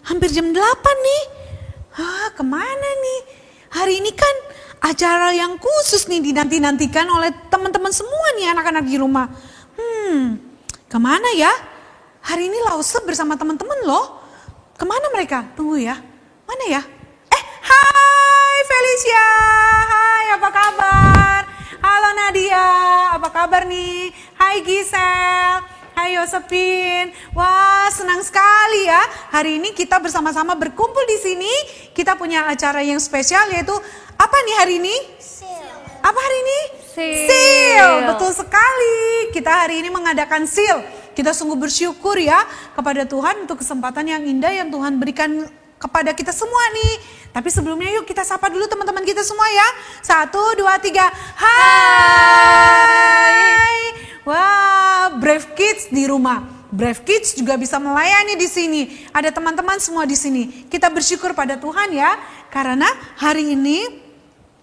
hampir jam 8 nih. Kemana nih? Hari ini kan acara yang khusus nih dinanti-nantikan oleh teman-teman semua nih anak-anak di rumah. Kemana ya? Hari ini Lause bersama teman-teman loh. Kemana mereka? Tunggu ya. Mana ya? Hai Felicia. Hai, apa kabar? Halo Nadia, apa kabar nih? Hai Giselle. Hai Yosepin. Wah, senang sekali ya. Hari ini kita bersama-sama berkumpul di sini. Kita punya acara yang spesial, yaitu apa nih hari ini? Seal. Apa hari ini? Seal. Betul sekali. Kita hari ini mengadakan seal. Kita sungguh bersyukur ya kepada Tuhan untuk kesempatan yang indah yang Tuhan berikan kepada kita semua nih. Tapi sebelumnya yuk kita sapa dulu teman-teman kita semua ya. 1, 2, 3. Hai. Wah, Brave Kids di rumah. Brave Kids juga bisa melayani di sini. Ada teman-teman semua di sini. Kita bersyukur pada Tuhan ya. Karena hari ini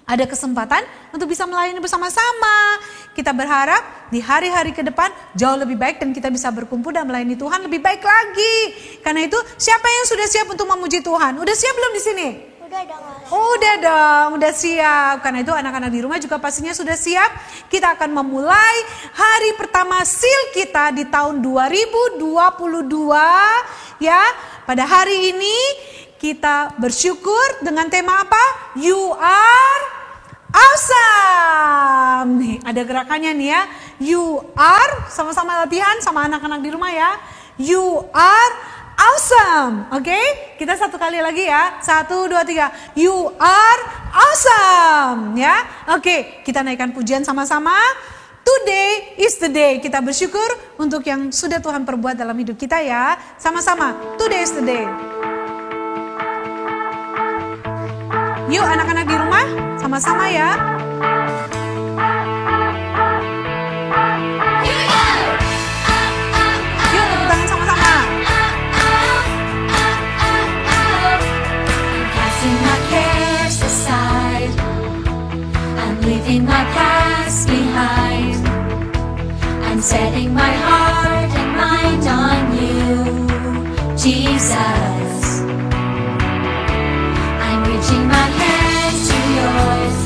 ada kesempatan untuk bisa melayani bersama-sama. Kita berharap di hari-hari ke depan jauh lebih baik dan kita bisa berkumpul dan melayani Tuhan lebih baik lagi. Karena itu siapa yang sudah siap untuk memuji Tuhan? Udah siap belum di sini? Udah dong. Udah dong, udah siap. Karena itu anak-anak di rumah juga pastinya sudah siap. Kita akan memulai hari pertama seal kita di tahun 2022 ya. Pada hari ini kita bersyukur dengan tema apa? You are awesome. Nih, ada gerakannya nih ya. You are, sama-sama latihan sama anak-anak di rumah ya. You are awesome. Oke, kita satu kali lagi ya. 1, 2, 3. You are awesome. Ya, oke, kita naikkan pujian sama-sama. Today is the day. Kita bersyukur untuk yang sudah Tuhan perbuat dalam hidup kita ya. Sama-sama, today is the day. Yuk anak-anak di rumah, sama-sama ya. Yuk tepuk tangan sama-sama. Casting my cares aside, I'm leaving my past behind. I'm setting my heart and mind on you, Jesus. I'm reaching my hand to yours,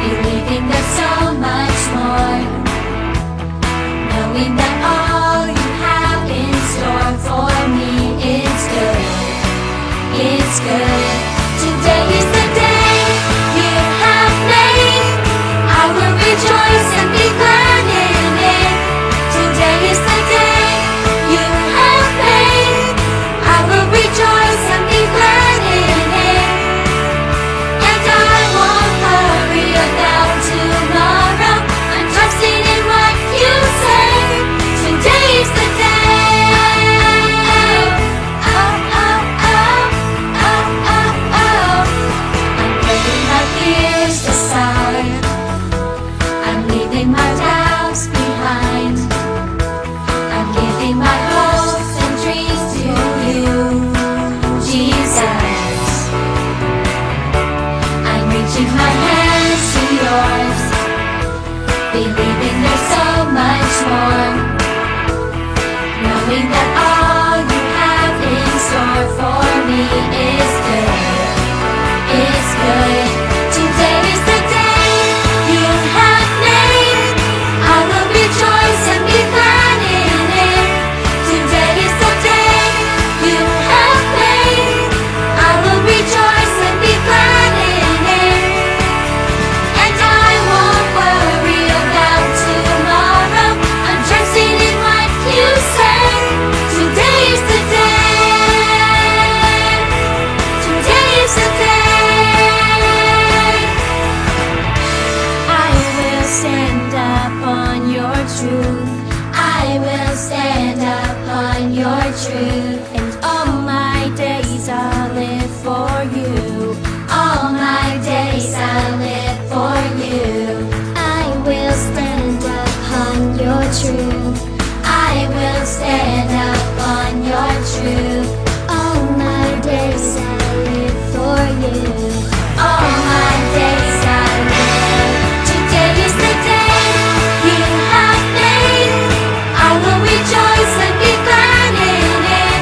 believing there's so much more, knowing that all you have in store for me is good. It's good. Today is the day you have made. I will rejoice and be glad in it. Today is the day you have made. I will rejoice and be glad in it. And I won't worry about tomorrow. I'm trusting in what you say. Today is the day. I'm putting my fears aside. I'm leaving my doubts behind. I'm giving my hopes and dreams to you, Jesus. I'm reaching my hands to yours, believing there's so much more, knowing that all you have in store for me is good. It's good. Today is the day you have made. I will rejoice and be glad in it. Today is the day you have made. I will rejoice and be glad in it. And I won't worry about tomorrow. I'm trusting in what you say. Today is the day. Today is the day. I will stand up on your truth. I will stand up on your truth. And all my days I'll live for you. All my days I'll live for you. I will stand up on your truth. I will stand up on your truth. All my days I'll live for you. All my days I live. Today is the day you have made. I will rejoice and be glad in it.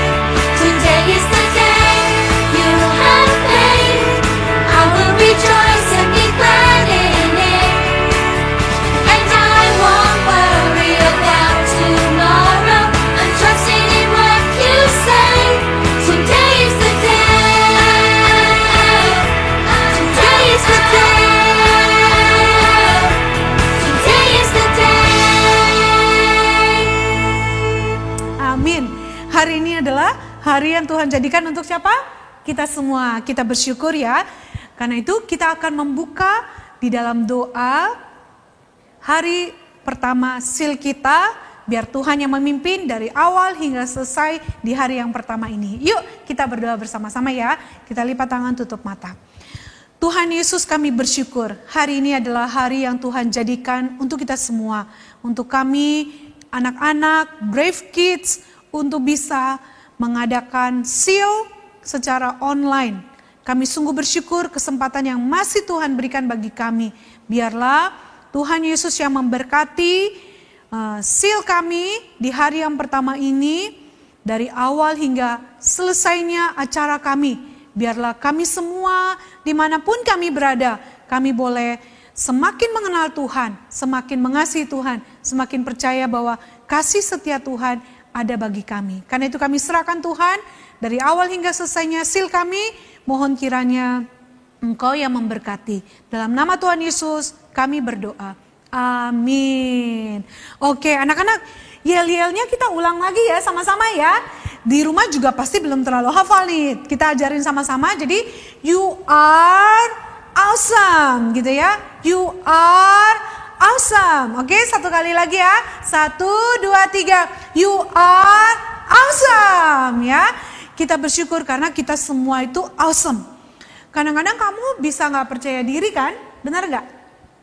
adalah hari yang Tuhan jadikan untuk siapa? Kita semua. Kita bersyukur ya. Karena itu kita akan membuka di dalam doa hari pertama seal kita, biar Tuhan yang memimpin dari awal hingga selesai di hari yang pertama ini. Yuk kita berdoa bersama-sama ya. Kita lipat tangan, tutup mata. Tuhan Yesus, kami bersyukur hari ini adalah hari yang Tuhan jadikan untuk kita semua. Untuk kami anak-anak Brave Kids untuk bisa mengadakan seal secara online. Kami sungguh bersyukur kesempatan yang masih Tuhan berikan bagi kami. Biarlah Tuhan Yesus yang memberkati seal kami di hari yang pertama ini, dari awal hingga selesainya acara kami. Biarlah kami semua dimanapun kami berada, kami boleh semakin mengenal Tuhan, semakin mengasihi Tuhan, semakin percaya bahwa kasih setia Tuhan ada bagi kami. Karena itu kami serahkan Tuhan dari awal hingga selesainya seal kami, mohon kiranya Engkau yang memberkati. Dalam nama Tuhan Yesus kami berdoa. Amin. Oke anak-anak, yel-yelnya kita ulang lagi ya sama-sama ya. Di rumah juga pasti belum terlalu hafal nih. Kita ajarin sama-sama. Jadi you are awesome gitu ya. You are awesome. Oke, satu kali lagi ya. 1, 2, 3. You are awesome ya. Kita bersyukur karena kita semua itu awesome. Kadang-kadang kamu bisa gak percaya diri kan? Benar gak?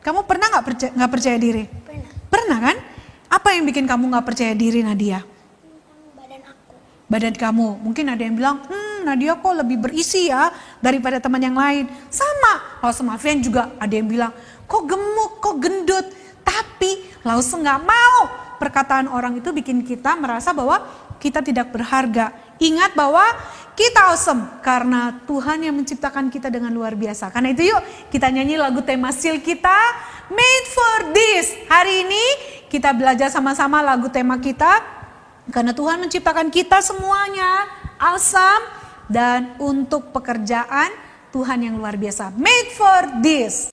Kamu pernah gak percaya diri? Pernah. Pernah kan? Apa yang bikin kamu gak percaya diri, Nadia? Badan aku. Badan kamu. Mungkin ada yang bilang, Nadia kok lebih berisi ya daripada teman yang lain. Sama, Lause Mafian juga ada yang bilang, kok gemuk, kok gendut. Tapi Lause gak mau. Perkataan orang itu bikin kita merasa bahwa kita tidak berharga. Ingat bahwa kita awesome karena Tuhan yang menciptakan kita dengan luar biasa. Karena itu yuk kita nyanyi lagu tema seal kita, Made for This. Hari ini kita belajar sama-sama lagu tema kita. Karena Tuhan menciptakan kita semuanya awesome. Dan untuk pekerjaan Tuhan yang luar biasa. Made for This.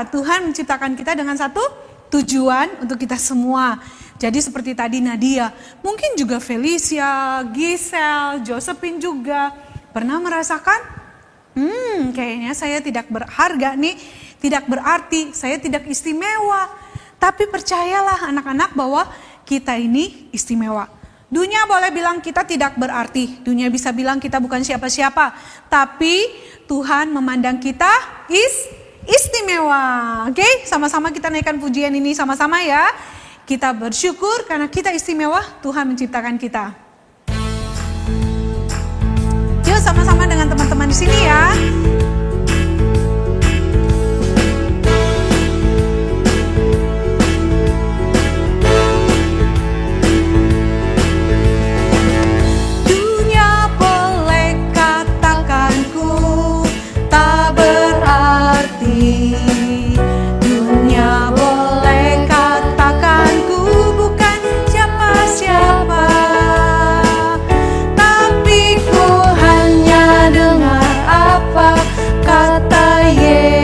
Tuhan menciptakan kita dengan satu tujuan untuk kita semua. Jadi seperti tadi Nadia, mungkin juga Felicia, Giselle, Josephine juga pernah merasakan, kayaknya saya tidak berharga nih, tidak berarti, saya tidak istimewa. Tapi percayalah anak-anak bahwa kita ini istimewa. Dunia boleh bilang kita tidak berarti, dunia bisa bilang kita bukan siapa-siapa, tapi Tuhan memandang kita istimewa. Oke, sama-sama kita naikkan pujian ini sama-sama ya. Kita bersyukur karena kita istimewa, Tuhan menciptakan kita. Yuk sama-sama dengan teman-teman di sini ya.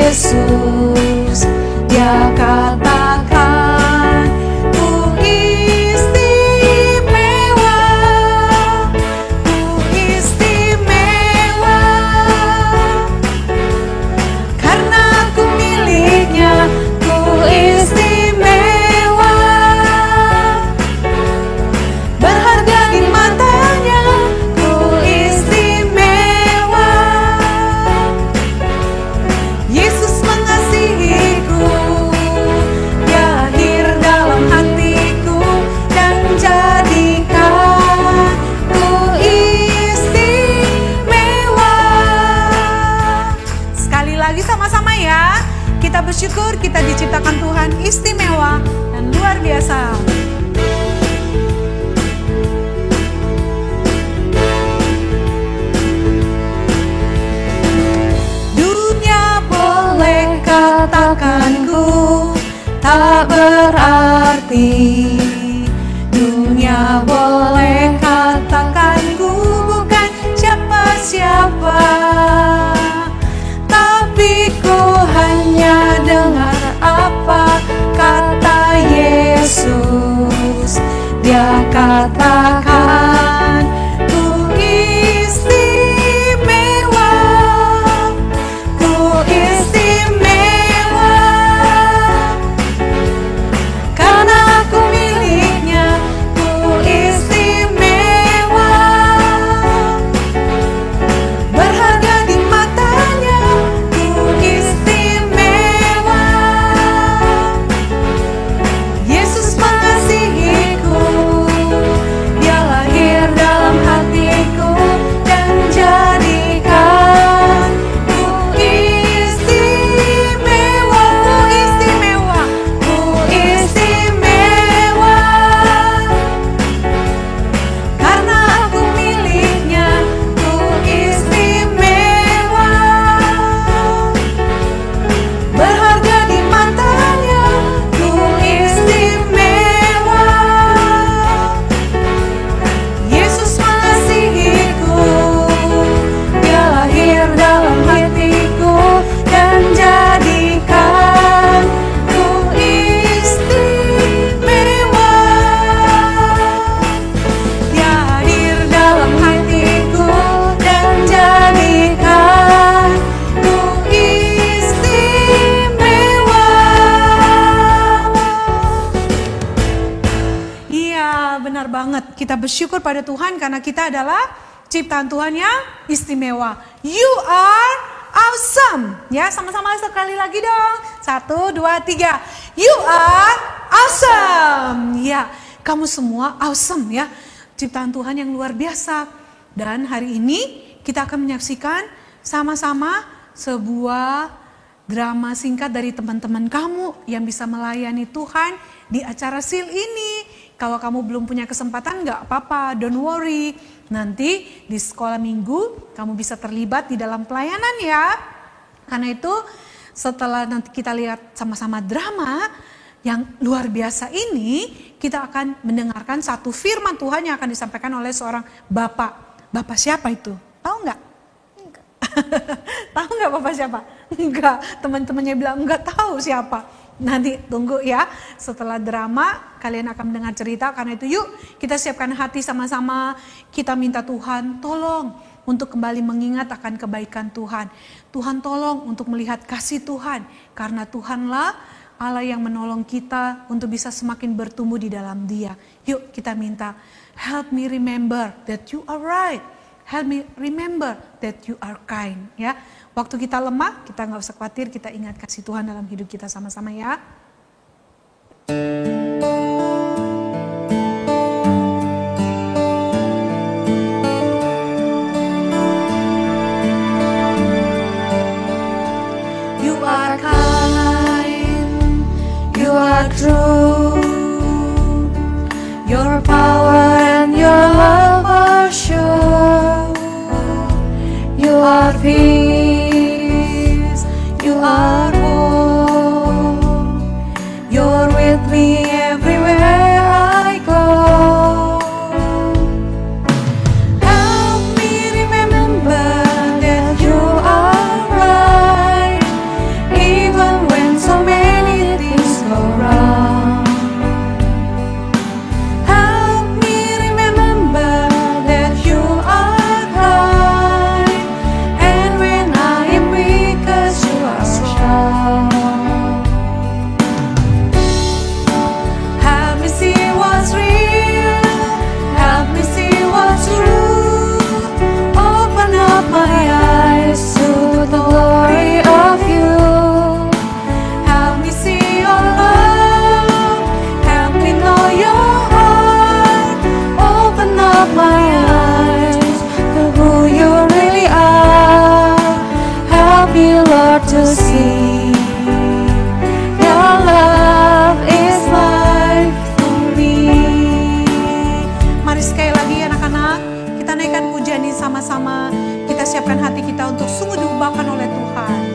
Yesus, Dia katakan ku istimewa, karena ku miliknya, ku istimewa, berharga di matanya, ku istimewa. Yesus mengasihiku, Dia hadir dalam hatiku dan jadikan ku istimewa. Sekali lagi sama-sama ya, kita bersyukur kita diciptakan Tuhan istimewa dan luar biasa. Katakan ku tak berarti, dunia boleh katakan ku bukan siapa-siapa, tapi ku hanya dengar apa kata Yesus. Dia katakan ku istimewa, ku istimewa, karena aku miliknya, ku istimewa, berharga di matanya, ku istimewa. Yesus mengasihiku, Dia lahir dalam hatiku dan jadikan ku istimewa, ku istimewa, karena aku miliknya, ku istimewa, berharga di matanya, ku istimewa. Yesus mengasihiku, Dia lahir dalam hatiku dan jadikan ku istimewa. Dia hadir dalam hatiku dan jadikan ku istimewa. Iya, benar banget. Kita bersyukur pada Tuhan karena kita adalah ciptaan Tuhan yang istimewa. You are awesome. Ya, sama-sama sekali lagi dong. 1, 2, 3. You are awesome. Ya, kamu semua awesome ya. Ciptaan Tuhan yang luar biasa. Dan hari ini kita akan menyaksikan sama-sama sebuah drama singkat dari teman-teman kamu yang bisa melayani Tuhan di acara SEAL ini. Kalau kamu belum punya kesempatan nggak apa-apa, don't worry. Nanti di sekolah minggu kamu bisa terlibat di dalam pelayanan ya. Karena itu setelah nanti kita lihat sama-sama drama yang luar biasa ini, kita akan mendengarkan satu firman Tuhan yang akan disampaikan oleh seorang bapak. Bapak siapa itu? Tahu nggak? Tahu nggak bapak siapa? Enggak, teman-temannya bilang enggak tahu siapa. Nanti tunggu ya, setelah drama kalian akan mendengar cerita. Karena itu yuk kita siapkan hati sama-sama. Kita minta Tuhan tolong untuk kembali mengingat akan kebaikan Tuhan. Tuhan tolong untuk melihat kasih Tuhan. Karena Tuhanlah Allah yang menolong kita untuk bisa semakin bertumbuh di dalam Dia. Yuk kita minta, help me remember that you are right. Help me remember that you are kind. Ya. Waktu kita lemah, kita nggak usah khawatir, kita ingat kasih Tuhan dalam hidup kita sama-sama ya. You are kind, you are true. Your power and your love are sure. You are peace, you are hope. You're with me everywhere I go. Help me remember that you are right, even when so many things go wrong. Help me remember that you are kind, and when I am weak, 'cause you are strong. Help me see what's real, help me see what's true. Open up my eyes to the glory of you. Help me see your love, help me know your heart. Open up my eyes to who you really are. Help me, Lord, to see your love is life to me. Mari sekali lagi anak-anak, kita naikkan pujian ini sama-sama. Kita siapkan hati kita untuk sungguh diubahkan oleh Tuhan.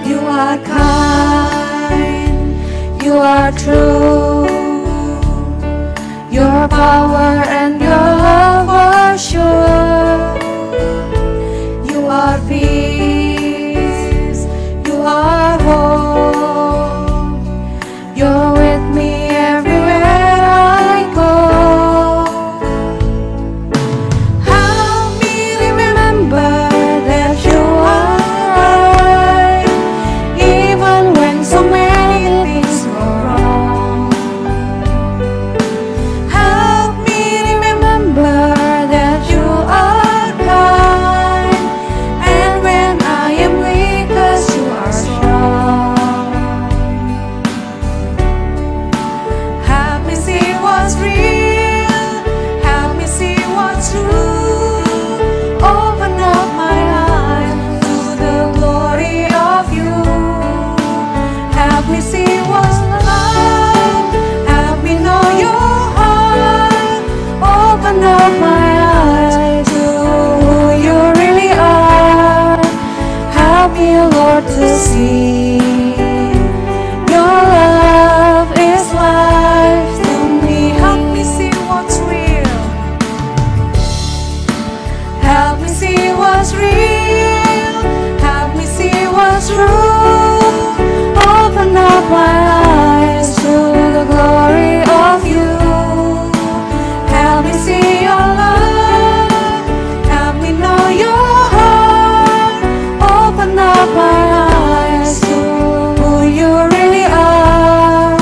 You are kind, you are true. Your power and your love are sure. You are peace, you are hope. You're with me everywhere I go. Help me remember that you are right, even when so many things go wrong. Help me remember that you are kind, and when I am weak, 'cause you are strong. Help me see what's real, help me see what's true. Open up my eyes to the glory of you. Help me see what's love, help me know your heart. Open up my eyes to who you really are. Help me, Lord, to see your love is life to me. Help me see what's real, help me see what's real, help me see what's true. Open up my eyes to the glory of you. Help me see your love, help me know your heart. Open up my eyes to who you really are.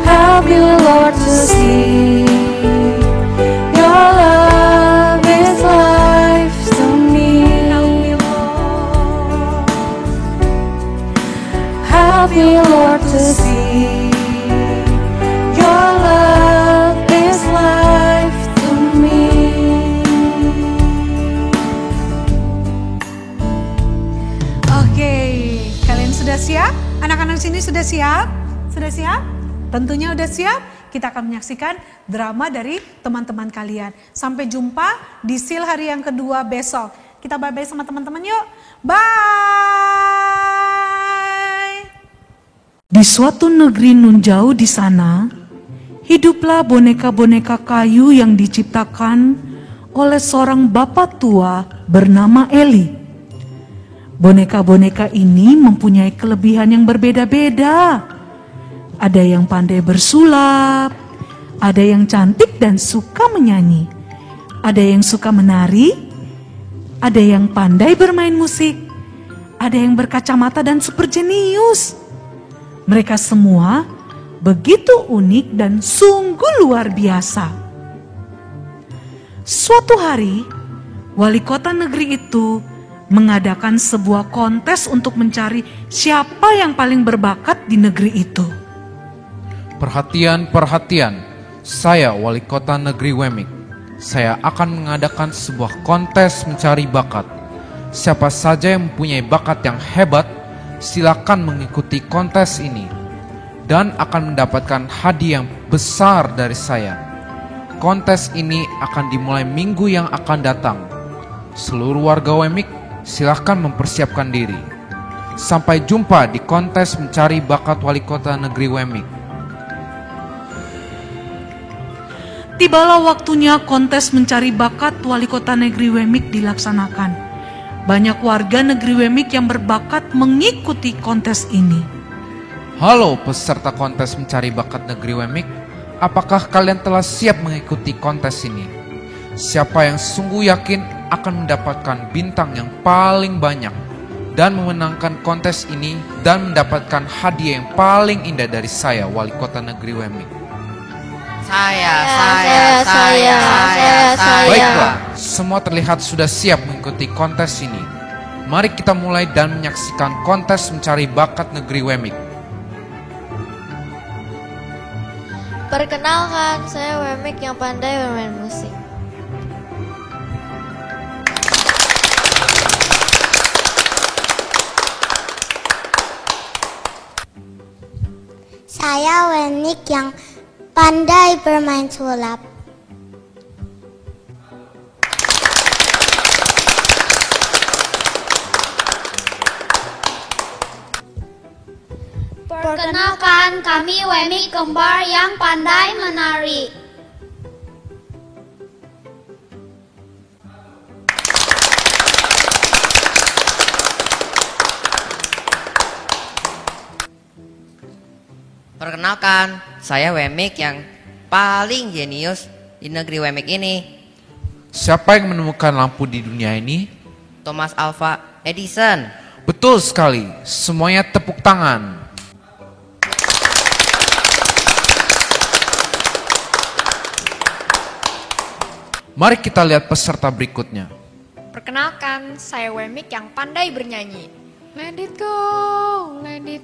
Help me, Lord, to see your love is life to me. Help me, Lord, to see your love is life to me. Oke, kalian sudah siap? Anak-anak sini sudah siap? Sudah siap? Tentunya udah siap. Kita akan menyaksikan drama dari teman-teman kalian. Sampai jumpa di Sil hari yang kedua besok. Kita bye-bye sama teman-teman yuk. Bye. Di suatu negeri nun jauh di sana, hiduplah boneka-boneka kayu yang diciptakan oleh seorang bapak tua bernama Eli. Boneka-boneka ini mempunyai kelebihan yang berbeda-beda. Ada yang pandai bersulap, ada yang cantik dan suka menyanyi, ada yang suka menari, ada yang pandai bermain musik, ada yang berkacamata dan super jenius. Mereka semua begitu unik dan sungguh luar biasa. Suatu hari, wali kota negeri itu mengadakan sebuah kontes untuk mencari siapa yang paling berbakat di negeri itu. Perhatian, perhatian. Saya wali kota negeri Wemik. Saya akan mengadakan sebuah kontes mencari bakat. Siapa saja yang mempunyai bakat yang hebat, silakan mengikuti kontes ini dan akan mendapatkan hadiah yang besar dari saya. Kontes ini akan dimulai minggu yang akan datang. Seluruh warga Wemik, silakan mempersiapkan diri. Sampai jumpa di kontes mencari bakat wali kota negeri Wemik. Tibalah waktunya kontes mencari bakat wali kota negeri Wemik dilaksanakan. Banyak warga negeri Wemik yang berbakat mengikuti kontes ini. Halo peserta kontes mencari bakat negeri Wemik, apakah kalian telah siap mengikuti kontes ini? Siapa yang sungguh yakin akan mendapatkan bintang yang paling banyak dan memenangkan kontes ini dan mendapatkan hadiah yang paling indah dari saya, wali kota negeri Wemik? Saya. Baiklah, semua terlihat sudah siap mengikuti kontes ini. Mari kita mulai dan menyaksikan kontes mencari bakat negeri Wemik. Perkenalkan, saya Wemik yang pandai bermain musik. Saya Wemik yang pandai bermain sulap. Perkenalkan, kami Wemik kembar yang pandai menari. Perkenalkan, saya Wemik yang paling jenius di negeri Wemik ini. Siapa yang menemukan lampu di dunia ini? Thomas Alva Edison. Betul sekali, semuanya tepuk tangan. Mari kita lihat peserta berikutnya. Perkenalkan, saya Wemik yang pandai bernyanyi. Let it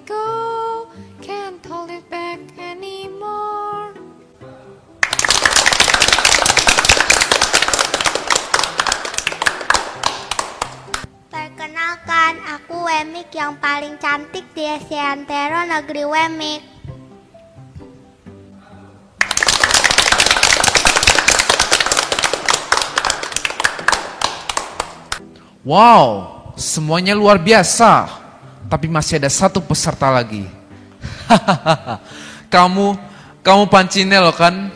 go, can't hold it back anymore. Perkenalkan, aku Wemik yang paling cantik di seantero negeri Wemik. Wow, semuanya luar biasa. Tapi masih ada satu peserta lagi. Kamu Pancinelo kan?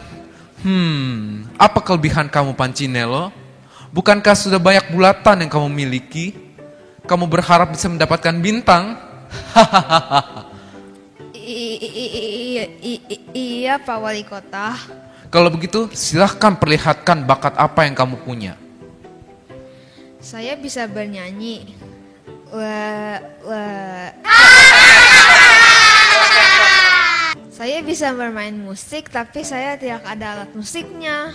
Apa kelebihan kamu Pancinelo? Bukankah sudah banyak bulatan yang kamu miliki? Kamu berharap bisa mendapatkan bintang? Iya Pak Wali Kota. Kalau begitu, silahkan perlihatkan bakat apa yang kamu punya. Saya bisa bernyanyi. Saya bisa bermain musik, tapi saya tidak ada alat musiknya.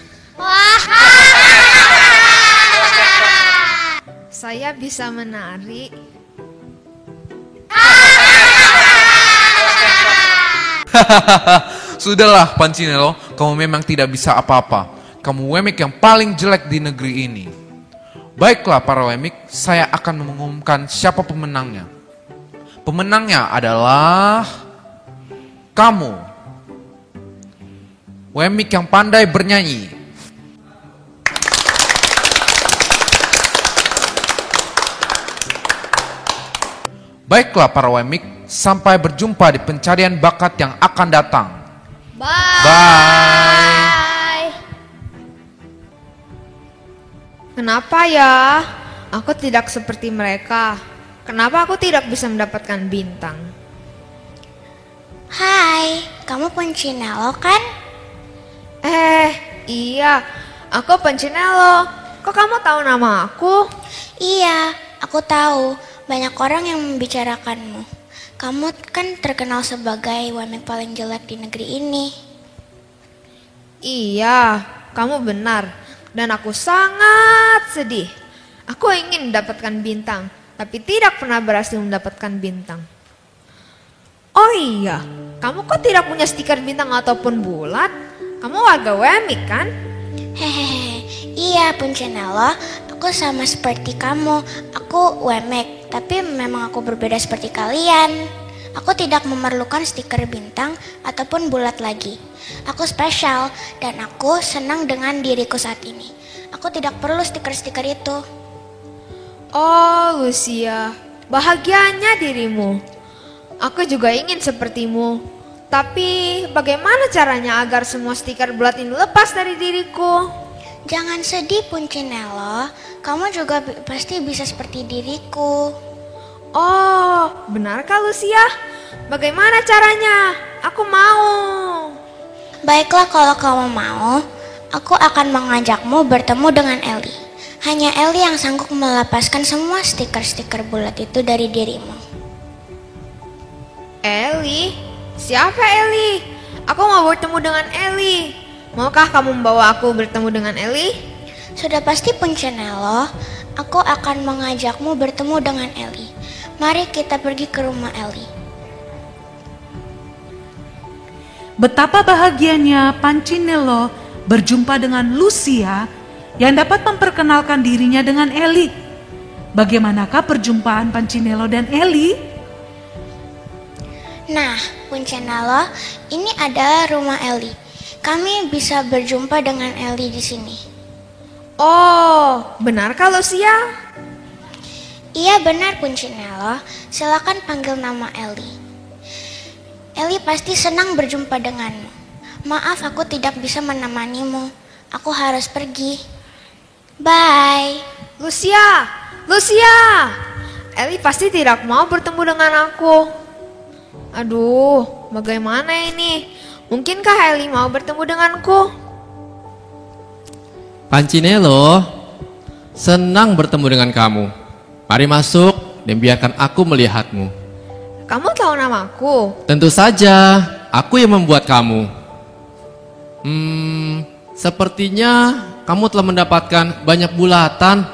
Saya bisa menari. Sudahlah Pancinelo, kamu memang tidak bisa apa-apa. Kamu Wemik yang paling jelek di negeri ini. Baiklah para Wemik, saya akan mengumumkan siapa pemenangnya. Pemenangnya adalah kamu, Wemik yang pandai bernyanyi. Baiklah para Wemik, sampai berjumpa di pencarian bakat yang akan datang. Bye. Kenapa ya? Aku tidak seperti mereka. kenapa aku tidak bisa mendapatkan bintang? Hai, kamu Punchinello kan? Iya, aku Punchinello. Kok kamu tahu nama aku? Iya, aku tahu. Banyak orang yang membicarakanmu. Kamu kan terkenal sebagai wamik paling jelek di negeri ini. Iya, kamu benar. Dan aku sangat sedih. Aku ingin mendapatkan bintang, tapi tidak pernah berhasil mendapatkan bintang. Oh iya, kamu kok tidak punya stiker bintang ataupun bulat? Kamu warga Wemik kan? Hehehe, iya Punchinello, aku sama seperti kamu. Aku Wemek, tapi memang aku berbeda seperti kalian. Aku tidak memerlukan stiker bintang ataupun bulat lagi. Aku spesial dan aku senang dengan diriku saat ini. Aku tidak perlu stiker-stiker itu. Oh Lucia, bahagianya dirimu. Aku juga ingin sepertimu. Tapi bagaimana caranya agar semua stiker bulat ini lepas dari diriku? Jangan sedih Punchinello, kamu juga pasti bisa seperti diriku. Oh, benarkah Lucia? Bagaimana caranya? Aku mau. Baiklah kalau kamu mau, aku akan mengajakmu bertemu dengan Ellie. Hanya Ellie yang sanggup melepaskan semua stiker-stiker bulat itu dari dirimu. Ellie? Siapa Ellie? Aku mau bertemu dengan Ellie. Maukah kamu membawa aku bertemu dengan Ellie? Sudah pasti Punchinello, aku akan mengajakmu bertemu dengan Ellie. Mari kita pergi ke rumah Ellie. Betapa bahagianya Punchinello berjumpa dengan Lucia yang dapat memperkenalkan dirinya dengan Ellie. Bagaimanakah perjumpaan Punchinello dan Ellie? Nah, Punchinello, ini adalah rumah Ellie. Kami bisa berjumpa dengan Ellie di sini. Oh, benarkah Lucia? Iya benar Punchinello, silakan panggil nama Ellie. Ellie pasti senang berjumpa denganmu. Maaf aku tidak bisa menemanimu. Aku harus pergi. Bye. Lucia, Lucia. Ellie pasti tidak mau bertemu dengan aku. Aduh, bagaimana ini? Mungkinkah Ellie mau bertemu denganku? Punchinello, senang bertemu dengan kamu. Mari masuk dan biarkan aku melihatmu. Kamu tahu namaku? Tentu saja, aku yang membuat kamu. Sepertinya kamu telah mendapatkan banyak bulatan.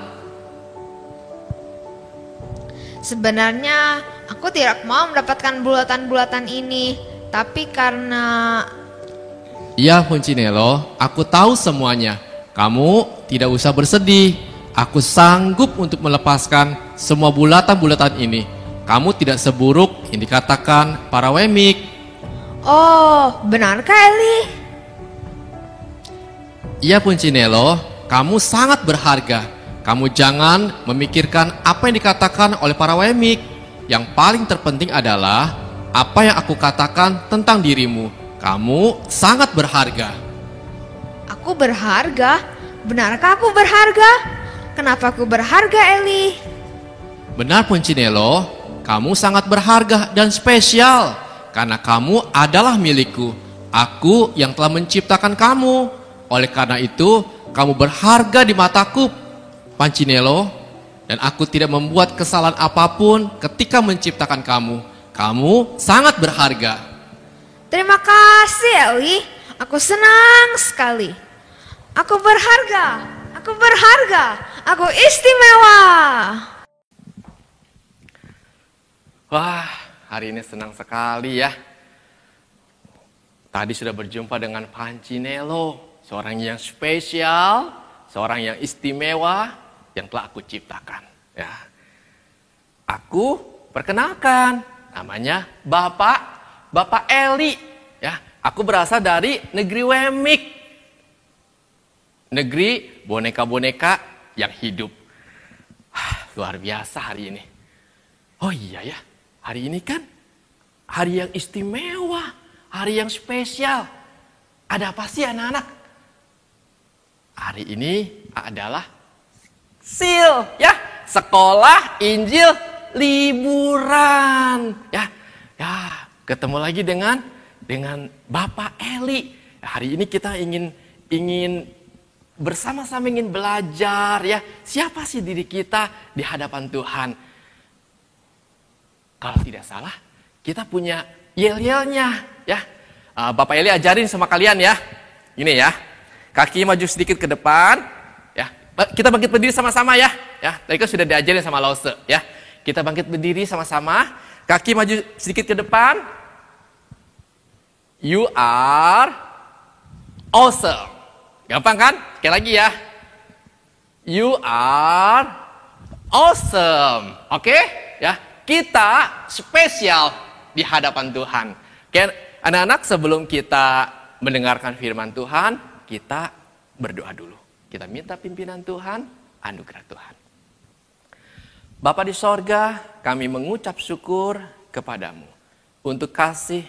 Sebenarnya aku tidak mau mendapatkan bulatan-bulatan ini, tapi karena... Ya Punchinello, aku tahu semuanya. Kamu tidak usah bersedih. Aku sanggup untuk melepaskan semua bulatan-bulatan ini. Kamu tidak seburuk yang dikatakan para Wemik. Oh, benarkah Ellie? Iya Punchinello, kamu sangat berharga. Kamu jangan memikirkan apa yang dikatakan oleh para Wemik. Yang paling terpenting adalah apa yang aku katakan tentang dirimu. Kamu sangat berharga. Aku berharga? Benarkah aku berharga? Kenapa aku berharga, Ellie? Benar Punchinello, kamu sangat berharga dan spesial. Karena kamu adalah milikku. Aku yang telah menciptakan kamu. Oleh karena itu, kamu berharga di mataku, Punchinello. Dan aku tidak membuat kesalahan apapun ketika menciptakan kamu. Kamu sangat berharga. Terima kasih, Ellie. Aku senang sekali. Aku berharga. Aku berharga. Aku istimewa. Wah, hari ini senang sekali ya. Tadi sudah berjumpa dengan Punchinello, seorang yang spesial, seorang yang istimewa yang telah aku ciptakan. Ya, aku perkenalkan, namanya Bapak Ellie. Ya, aku berasal dari negeri Wemik, negeri boneka-boneka yang hidup. Luar biasa hari ini. Oh iya ya, hari ini kan hari yang istimewa, hari yang spesial. Ada apa sih anak-anak? Hari ini adalah SIL ya, Sekolah Injil liburan. Ya, ketemu lagi dengan Bapak Eli. Hari ini kita ingin bersama-sama ingin belajar ya. Siapa sih diri kita di hadapan Tuhan? Kalau tidak salah, kita punya yel-yelnya ya. Bapak Eli ajarin sama kalian ya. Ini ya. Kaki maju sedikit ke depan ya. Kita bangkit berdiri sama-sama ya. Ya, tadi kan sudah diajarin sama Lause ya. Kita bangkit berdiri sama-sama. Kaki maju sedikit ke depan. You are awesome. Gampang kan? Sekali lagi ya. You are awesome. Oke? Ya, kita spesial di hadapan Tuhan. Oke, anak-anak, sebelum kita mendengarkan firman Tuhan, kita berdoa dulu. Kita minta pimpinan Tuhan, anugerah Tuhan. Bapa di sorga, kami mengucap syukur kepadamu untuk kasih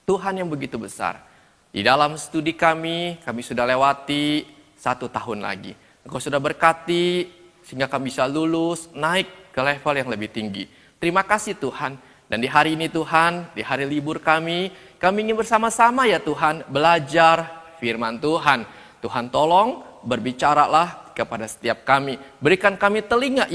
Tuhan yang begitu besar. Di dalam studi kami sudah lewati 1 tahun lagi. Engkau sudah berkati sehingga kami bisa lulus, naik ke level yang lebih tinggi. Terima kasih Tuhan. Dan di hari ini Tuhan, di hari libur kami ingin bersama-sama ya Tuhan belajar firman Tuhan. Tuhan tolong berbicaralah kepada setiap kami. Berikan kami telinga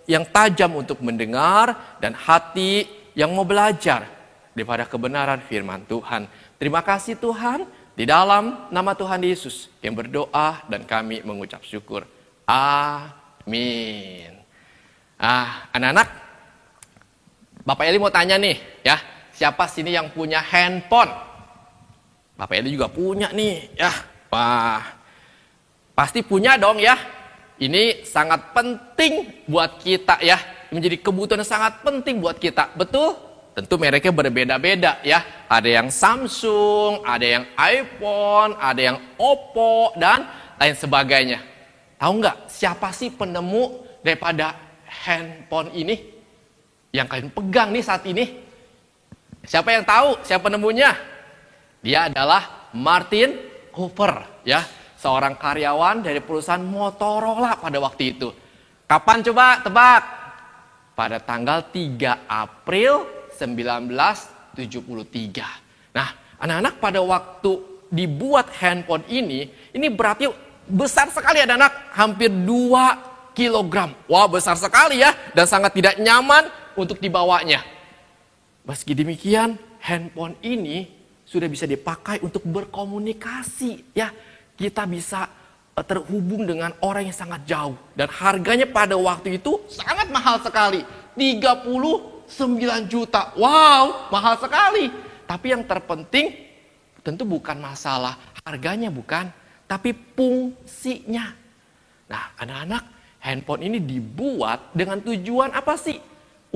yang tajam untuk mendengar dan hati yang mau belajar daripada kebenaran firman Tuhan. Terima kasih Tuhan, di dalam nama Tuhan Yesus yang berdoa dan kami mengucap syukur. Amin. Anak-anak, Bapak Eli mau tanya nih ya, siapa sini yang punya handphone? Bapak Eli juga punya nih ya. Wah, pasti punya dong ya. Ini sangat penting buat kita ya, menjadi kebutuhan yang sangat penting buat kita, betul? Tentu mereknya berbeda-beda ya. Ada yang Samsung, ada yang iPhone, ada yang Oppo, dan lain sebagainya. Tahu nggak siapa sih penemu daripada handphone ini? Yang kalian pegang nih saat ini. Siapa yang tahu siapa penemunya? Dia adalah Martin Cooper ya. Seorang karyawan dari perusahaan Motorola pada waktu itu. Kapan coba tebak? Pada tanggal 3 April 1973. Nah, anak-anak, pada waktu dibuat handphone ini berarti besar sekali anak-anak, hampir 2 kilogram. Wah, besar sekali ya, dan sangat tidak nyaman untuk dibawanya. Meski demikian, handphone ini sudah bisa dipakai untuk berkomunikasi ya. Kita bisa terhubung dengan orang yang sangat jauh, dan harganya pada waktu itu sangat mahal sekali, 39 juta. Wow, mahal sekali. Tapi yang terpenting tentu bukan masalah harganya, bukan, tapi fungsinya. Nah, anak-anak, handphone ini dibuat dengan tujuan apa sih?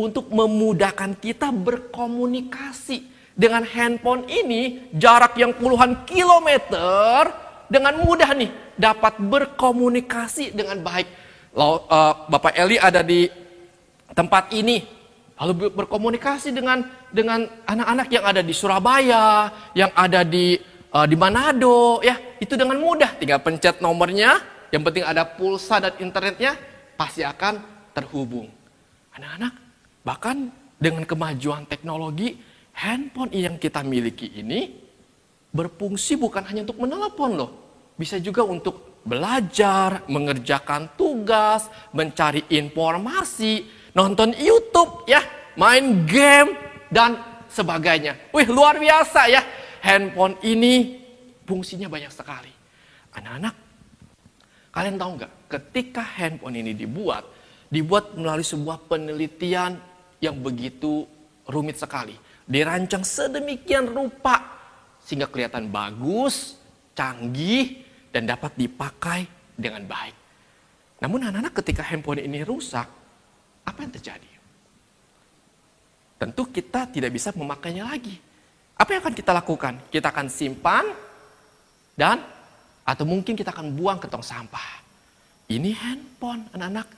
Untuk memudahkan kita berkomunikasi. Dengan handphone ini, jarak yang puluhan kilometer, dengan mudah nih dapat berkomunikasi dengan baik. Bapak Eli ada di tempat ini, lalu berkomunikasi dengan anak-anak yang ada di Surabaya, yang ada di Manado, ya itu dengan mudah. Tinggal pencet nomornya, yang penting ada pulsa dan internetnya, pasti akan terhubung. Anak-anak, bahkan dengan kemajuan teknologi, handphone yang kita miliki ini berfungsi bukan hanya untuk menelepon loh, bisa juga untuk belajar, mengerjakan tugas, mencari informasi, nonton YouTube ya, main game dan sebagainya. Wih, luar biasa ya. Handphone ini fungsinya banyak sekali. Anak-anak, kalian tahu nggak? Ketika handphone ini dibuat melalui sebuah penelitian yang begitu rumit sekali. Dirancang sedemikian rupa sehingga kelihatan bagus, canggih, dan dapat dipakai dengan baik. Namun anak-anak, ketika handphone ini rusak, apa yang terjadi? Tentu kita tidak bisa memakainya lagi. Apa yang akan kita lakukan? Kita akan simpan atau mungkin kita akan buang ke tong sampah. Ini handphone anak-anak.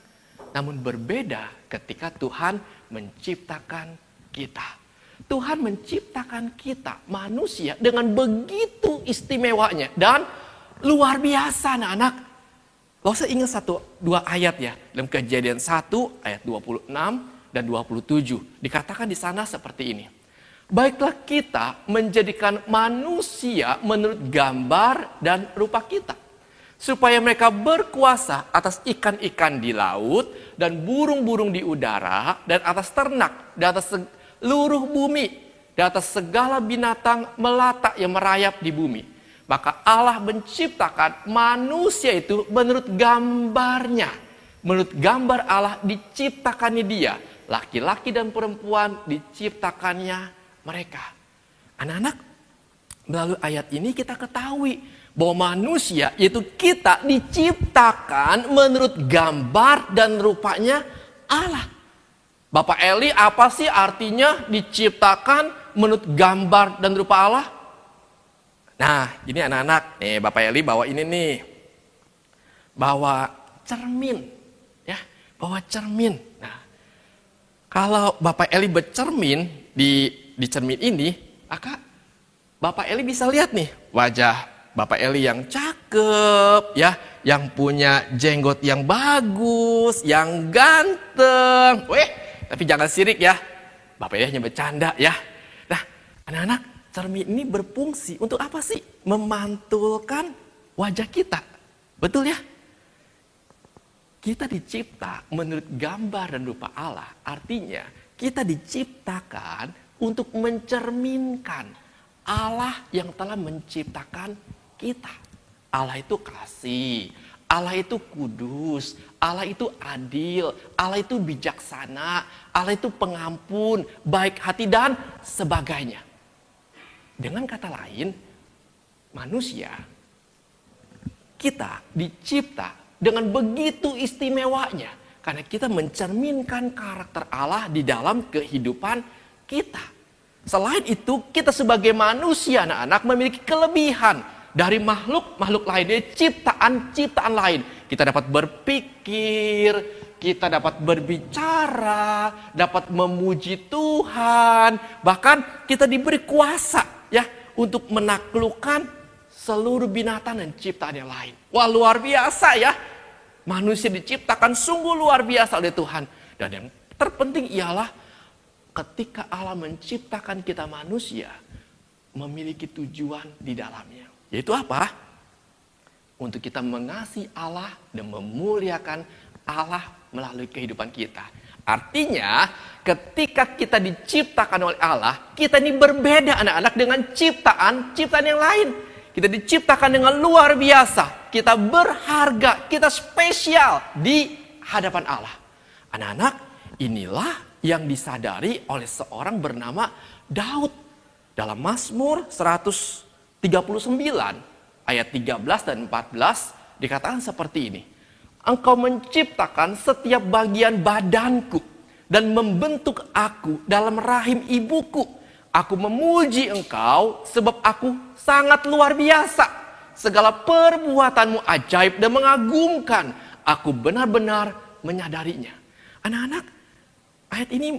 Namun berbeda ketika Tuhan menciptakan kita. Tuhan menciptakan kita manusia dengan begitu istimewanya dan luar biasa anak-anak. Lo saya ingat 1-2 ayat ya. Dalam Kejadian 1 ayat 26, dan 27. Dikatakan di sana seperti ini. Baiklah kita menjadikan manusia menurut gambar dan rupa kita, supaya mereka berkuasa atas ikan-ikan di laut dan burung-burung di udara dan atas ternak, di atas seluruh bumi, di atas segala binatang melata yang merayap di bumi. Maka Allah menciptakan manusia itu menurut gambarnya. Menurut gambar Allah diciptakannya dia. Laki-laki dan perempuan diciptakannya mereka. Anak-anak, melalui ayat ini kita ketahui bahwa manusia, yaitu kita, diciptakan menurut gambar dan rupanya Allah. Bapak Eli, apa sih artinya diciptakan menurut gambar dan rupa Allah? Nah, ini anak-anak, nih Bapak Eli bawa ini nih. Bawa cermin, ya, bawa cermin. Nah, kalau Bapak Eli bercermin di cermin ini, maka Bapak Eli bisa lihat nih wajah Bapak Eli yang cakep, ya, yang punya jenggot yang bagus, yang ganteng. Tapi jangan sirik ya, Bapak Eli hanya bercanda ya. Nah, anak-anak, cermin ini berfungsi untuk apa sih? Memantulkan wajah kita. Betul ya? Kita dicipta menurut gambar dan rupa Allah. Artinya kita diciptakan untuk mencerminkan Allah yang telah menciptakan kita. Allah itu kasih, Allah itu kudus, Allah itu adil, Allah itu bijaksana, Allah itu pengampun, baik hati dan sebagainya. Dengan kata lain, manusia, kita dicipta dengan begitu istimewanya. Karena kita mencerminkan karakter Allah di dalam kehidupan kita. Selain itu, kita sebagai manusia, anak-anak, memiliki kelebihan dari makhluk-makhluk lainnya, ciptaan-ciptaan lain. Kita dapat berpikir, kita dapat berbicara, dapat memuji Tuhan. Bahkan kita diberi kuasa, ya, untuk menaklukkan seluruh binatang dan ciptaan yang lain. Wah, luar biasa ya. Manusia diciptakan sungguh luar biasa oleh Tuhan. Dan yang terpenting ialah ketika Allah menciptakan kita manusia, memiliki tujuan di dalamnya. Yaitu apa? Untuk kita mengasihi Allah dan memuliakan Allah melalui kehidupan kita. Artinya, ketika kita diciptakan oleh Allah, kita ini berbeda anak-anak dengan ciptaan yang lain. Kita diciptakan dengan luar biasa. Kita berharga, kita spesial di hadapan Allah. Anak-anak, inilah yang disadari oleh seorang bernama Daud. Dalam Mazmur 139 ayat 13 dan 14 dikatakan seperti ini. Engkau menciptakan setiap bagian badanku dan membentuk aku dalam rahim ibuku. Aku memuji engkau sebab aku sangat luar biasa. Segala perbuatanmu ajaib dan mengagumkan. Aku benar-benar menyadarinya. Anak-anak, ayat ini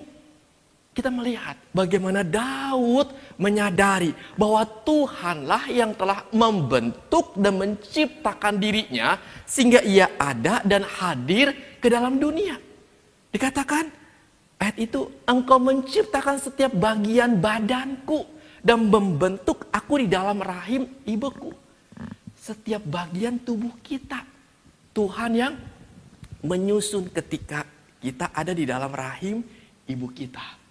kita melihat bagaimana Daud menyadari bahwa Tuhanlah yang telah membentuk dan menciptakan dirinya sehingga ia ada dan hadir ke dalam dunia. Dikatakan ayat itu, engkau menciptakan setiap bagian badanku dan membentuk aku di dalam rahim ibuku. Setiap bagian tubuh kita, Tuhan yang menyusun ketika kita ada di dalam rahim ibu kita.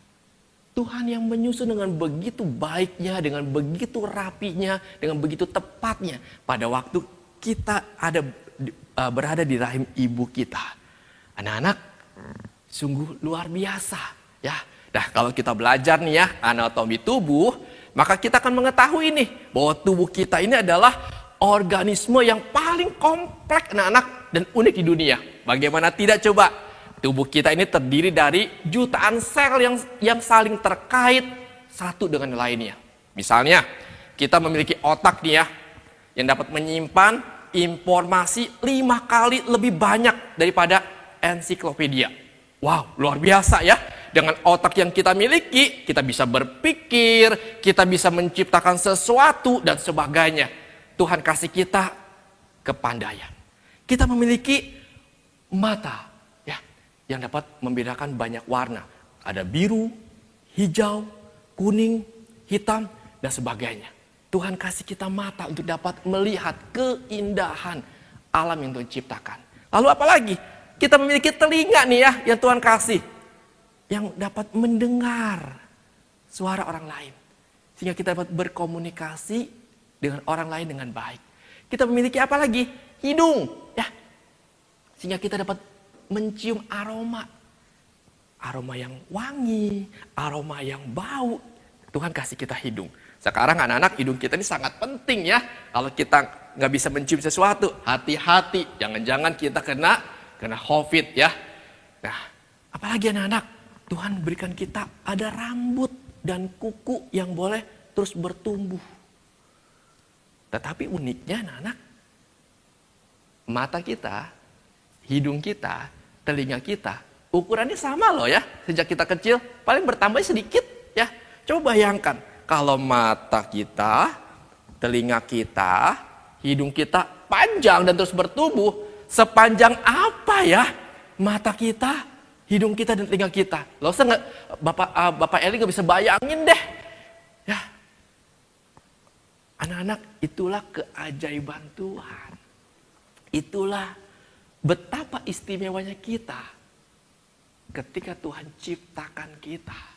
Tuhan yang menyusun dengan begitu baiknya, dengan begitu rapinya, dengan begitu tepatnya pada waktu kita berada di rahim ibu kita. Anak-anak, sungguh luar biasa ya. Nah, kalau kita belajar nih ya anatomi tubuh, maka kita akan mengetahui nih bahwa tubuh kita ini adalah organisme yang paling kompleks anak-anak dan unik di dunia. Bagaimana tidak coba? Tubuh kita ini terdiri dari jutaan sel yang saling terkait satu dengan lainnya. Misalnya, kita memiliki otak nih ya, yang dapat menyimpan informasi 5 kali lebih banyak daripada ensiklopedia. Wow, luar biasa ya. Dengan otak yang kita miliki, kita bisa berpikir, kita bisa menciptakan sesuatu dan sebagainya. Tuhan kasih kita kepandaian. Kita memiliki mata. yang dapat membedakan banyak warna. Ada biru, hijau, kuning, hitam, dan sebagainya. Tuhan kasih kita mata untuk dapat melihat keindahan alam yang Tuhan ciptakan. Lalu apalagi? Kita memiliki telinga nih ya yang Tuhan kasih. Yang dapat mendengar suara orang lain. Sehingga kita dapat berkomunikasi dengan orang lain dengan baik. Kita memiliki apa lagi? Hidung. Ya. Sehingga kita dapat mencium aroma. Aroma yang wangi, aroma yang bau. Tuhan kasih kita hidung. Sekarang anak-anak, hidung kita ini sangat penting ya. Kalau kita nggak bisa mencium sesuatu, hati-hati. Jangan-jangan kita kena COVID ya. Nah, apalagi anak-anak, Tuhan berikan kita ada rambut dan kuku yang boleh terus bertumbuh. Tetapi uniknya anak-anak, mata kita, hidung kita, telinga kita, ukurannya sama loh ya. Sejak kita kecil, paling bertambah sedikit ya. Coba bayangkan, kalau mata kita, telinga kita, hidung kita panjang dan terus bertumbuh, sepanjang apa ya mata kita, hidung kita dan telinga kita? Loh, Bapak Eli gak bisa bayangin deh. Ya, anak-anak, itulah keajaiban Tuhan. Itulah betapa istimewanya kita ketika Tuhan ciptakan kita.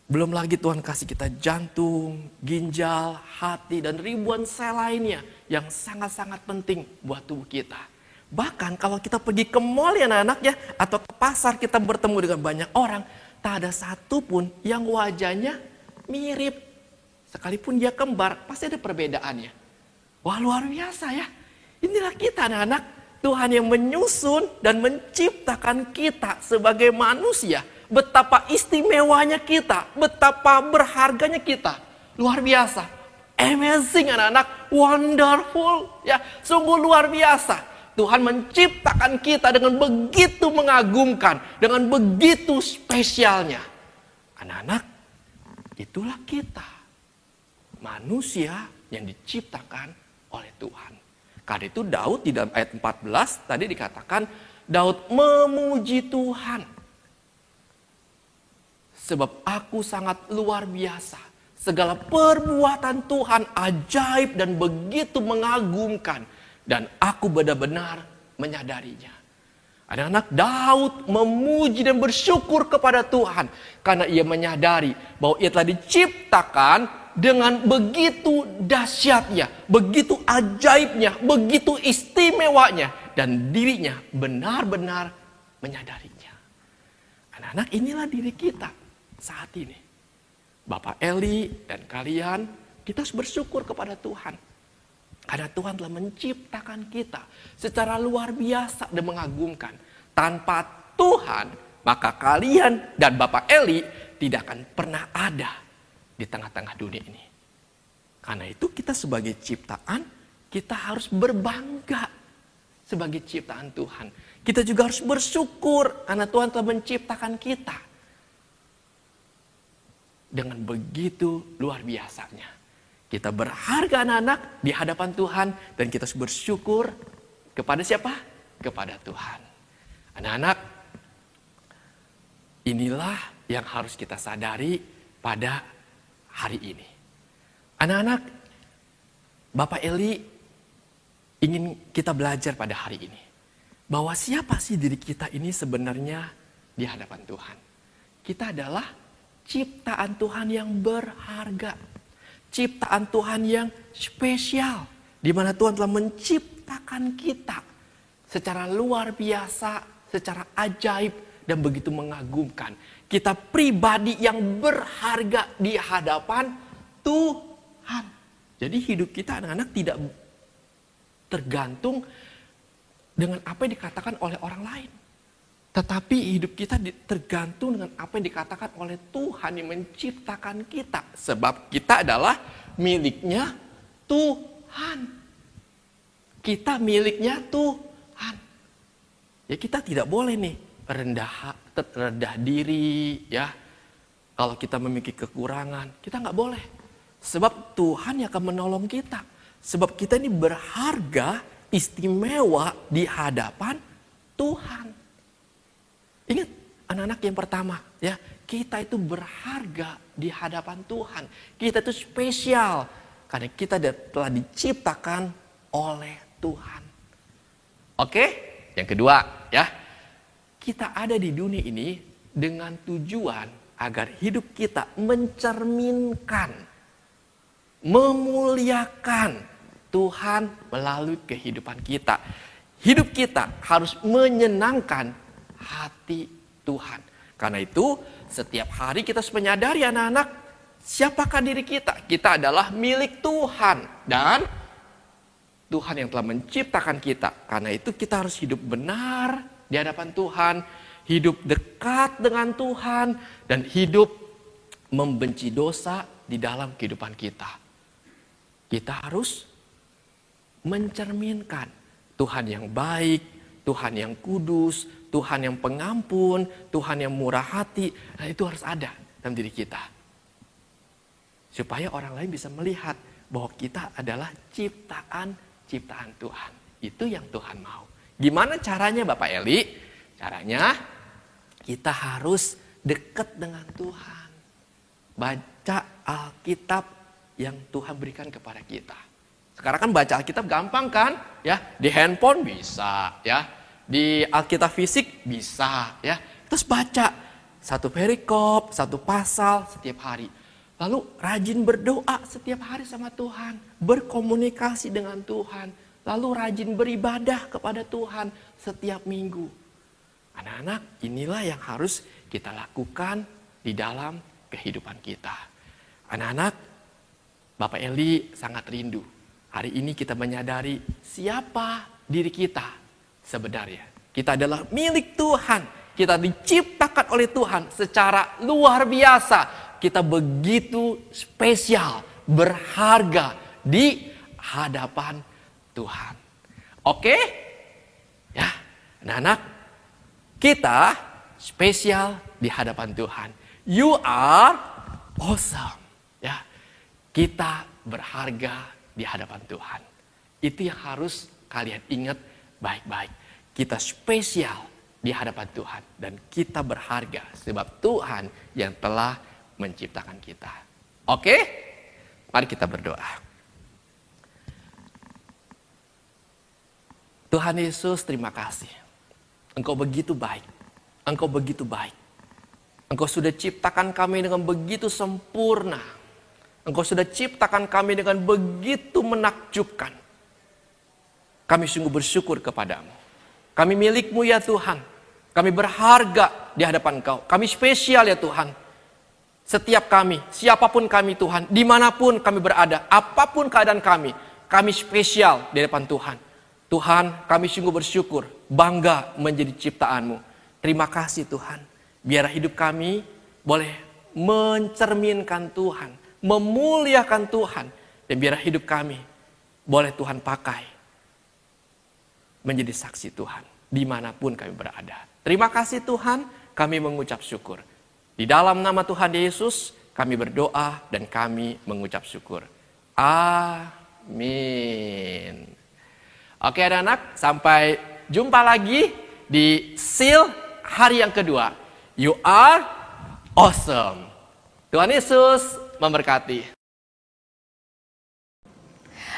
Belum lagi Tuhan kasih kita jantung, ginjal, hati, dan ribuan sel lainnya yang sangat-sangat penting buat tubuh kita. Bahkan kalau kita pergi ke mall ya anak-anak ya, atau ke pasar kita bertemu dengan banyak orang, tak ada satupun yang wajahnya mirip. Sekalipun dia kembar, pasti ada perbedaannya. Wah, luar biasa ya. Inilah kita anak-anak. Tuhan yang menyusun dan menciptakan kita sebagai manusia. Betapa istimewanya kita, betapa berharganya kita. Luar biasa. Amazing anak-anak, wonderful. Ya, sungguh luar biasa. Tuhan menciptakan kita dengan begitu mengagumkan, dengan begitu spesialnya. Anak-anak, itulah kita. Manusia yang diciptakan oleh Tuhan. Karena itu Daud di dalam ayat 14 tadi dikatakan Daud memuji Tuhan. Sebab aku sangat luar biasa. Segala perbuatan Tuhan ajaib dan begitu mengagumkan. Dan aku benar-benar menyadarinya. Anak-anak, Daud memuji dan bersyukur kepada Tuhan. Karena ia menyadari bahwa ia telah diciptakan dengan begitu dahsyatnya, begitu ajaibnya, begitu istimewanya. Dan dirinya benar-benar menyadarinya. Anak-anak, inilah diri kita saat ini. Bapak Eli dan kalian, kita harus bersyukur kepada Tuhan. Karena Tuhan telah menciptakan kita secara luar biasa dan mengagumkan. Tanpa Tuhan, maka kalian dan Bapak Eli tidak akan pernah ada di tengah-tengah dunia ini. Karena itu kita sebagai ciptaan, kita harus berbangga sebagai ciptaan Tuhan. Kita juga harus bersyukur karena Tuhan telah menciptakan kita. Dengan begitu luar biasanya. Kita berharga anak-anak di hadapan Tuhan dan kita harus bersyukur kepada siapa? Kepada Tuhan. Anak-anak, inilah yang harus kita sadari pada hari ini. Anak-anak, Bapak Eli ingin kita belajar pada hari ini. Bahwa siapa sih diri kita ini sebenarnya di hadapan Tuhan. Kita adalah ciptaan Tuhan yang berharga. Ciptaan Tuhan yang spesial. Di mana Tuhan telah menciptakan kita secara luar biasa, secara ajaib dan begitu mengagumkan. Kita pribadi yang berharga di hadapan Tuhan. Jadi hidup kita anak-anak tidak tergantung dengan apa yang dikatakan oleh orang lain. Tetapi hidup kita tergantung dengan apa yang dikatakan oleh Tuhan yang menciptakan kita. Sebab kita adalah miliknya Tuhan. Kita miliknya Tuhan. Ya, kita tidak boleh nih rendah diri ya. Kalau kita memiliki kekurangan, kita nggak boleh. Sebab Tuhan yang akan menolong kita. Sebab kita ini berharga, istimewa di hadapan Tuhan. Ingat, anak-anak yang pertama, ya, kita itu berharga di hadapan Tuhan. Kita itu spesial karena kita telah diciptakan oleh Tuhan. Oke, yang kedua, ya, kita ada di dunia ini dengan tujuan agar hidup kita mencerminkan, memuliakan Tuhan melalui kehidupan kita. Hidup kita harus menyenangkan hati Tuhan. Karena itu, setiap hari kita harus menyadari anak-anak, siapakah diri kita? Kita adalah milik Tuhan. Dan Tuhan yang telah menciptakan kita. Karena itu kita harus hidup benar di hadapan Tuhan. Hidup dekat dengan Tuhan. Dan hidup membenci dosa di dalam kehidupan kita. Kita harus mencerminkan Tuhan yang baik, Tuhan yang kudus, Tuhan yang pengampun, Tuhan yang murah hati. Nah, itu harus ada dalam diri kita. Supaya orang lain bisa melihat bahwa kita adalah ciptaan Tuhan. Itu yang Tuhan mau. Gimana caranya Bapak Eli? Caranya kita harus dekat dengan Tuhan. Baca Alkitab yang Tuhan berikan kepada kita. Sekarang kan baca Alkitab gampang kan? Ya, di handphone bisa, ya. Di Alkitab fisik bisa, ya. Terus baca satu perikop, satu pasal setiap hari. Lalu rajin berdoa setiap hari sama Tuhan, berkomunikasi dengan Tuhan, lalu rajin beribadah kepada Tuhan setiap minggu. Anak-anak, inilah yang harus kita lakukan di dalam kehidupan kita. Anak-anak, Bapak Eli sangat rindu. Hari ini kita menyadari siapa diri kita sebenarnya. Kita adalah milik Tuhan. Kita diciptakan oleh Tuhan secara luar biasa. Kita begitu spesial, berharga di hadapan Tuhan. Oke? Ya, anak-anak, kita spesial di hadapan Tuhan. You are awesome. Ya, kita berharga di hadapan Tuhan. Itu yang harus kalian ingat baik-baik. Kita spesial di hadapan Tuhan. Dan kita berharga sebab Tuhan yang telah menciptakan kita. Oke? Mari kita berdoa. Tuhan Yesus, terima kasih. Engkau begitu baik. Engkau begitu baik. Engkau sudah ciptakan kami dengan begitu sempurna. Engkau sudah ciptakan kami dengan begitu menakjubkan. Kami sungguh bersyukur kepadamu. Kami milik-Mu ya Tuhan. Kami berharga di hadapan Engkau. Kami spesial ya Tuhan. Setiap kami, siapapun kami Tuhan, dimanapun kami berada, apapun keadaan kami spesial di hadapan Tuhan. Tuhan, kami sungguh bersyukur, bangga menjadi ciptaan-Mu. Terima kasih Tuhan. Biar hidup kami boleh mencerminkan Tuhan, memuliakan Tuhan. Dan biar hidup kami boleh Tuhan pakai menjadi saksi Tuhan dimanapun kami berada. Terima kasih Tuhan, kami mengucap syukur. Di dalam nama Tuhan Yesus kami berdoa dan kami mengucap syukur. Amin. Oke anak-anak, sampai jumpa lagi di Seal hari yang kedua. You are awesome. Tuhan Yesus memberkati.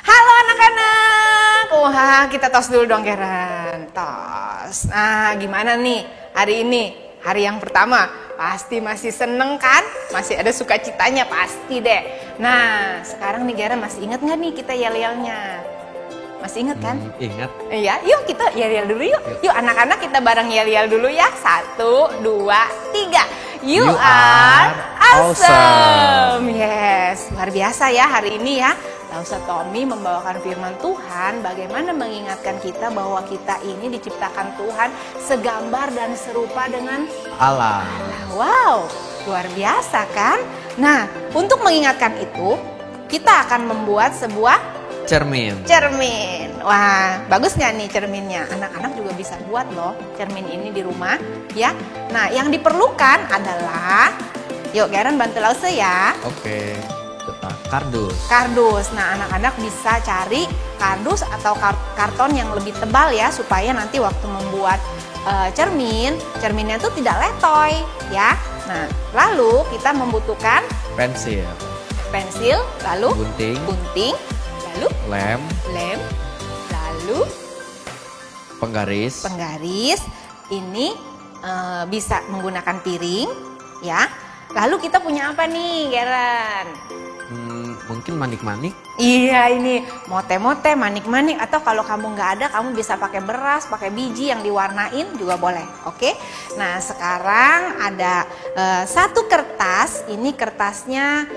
Halo anak-anak. Wah, kita tos dulu dong Karen. Tos. Nah, gimana nih hari ini? Hari yang pertama. Pasti masih seneng kan? Masih ada sukacitanya pasti deh. Nah, sekarang nih Karen masih ingat nggak nih kita yel-yelnya? Masih ingat kan? Ingat. Iya, yuk kita yel-yel dulu yuk. Yuk anak-anak kita bareng yel-yel dulu ya. 1, 2, 3. You are awesome. Yes, luar biasa ya hari ini ya. Lausa Tommy membawakan firman Tuhan bagaimana mengingatkan kita bahwa kita ini diciptakan Tuhan segambar dan serupa dengan Allah. Wow, luar biasa kan? Nah, untuk mengingatkan itu, kita akan membuat sebuah cermin. Wah, bagus nggak nih cerminnya? Anak-anak juga bisa buat loh cermin ini di rumah ya. Nah, yang diperlukan adalah, yuk Garen bantu Lause ya. Oke. Kardus. Nah, anak-anak bisa cari kardus atau karton yang lebih tebal ya supaya nanti waktu membuat cerminnya tuh tidak letoy ya. Nah, lalu kita membutuhkan Pensil. pensil, lalu Gunting. lalu Lem. lalu Penggaris. Ini bisa menggunakan piring ya. Lalu kita punya apa nih, Geren? Mungkin manik-manik. Iya, ini mote-mote, manik-manik, atau kalau kamu nggak ada, kamu bisa pakai beras, pakai biji yang diwarnain juga boleh. Oke. Nah, sekarang ada satu kertas. Ini kertasnya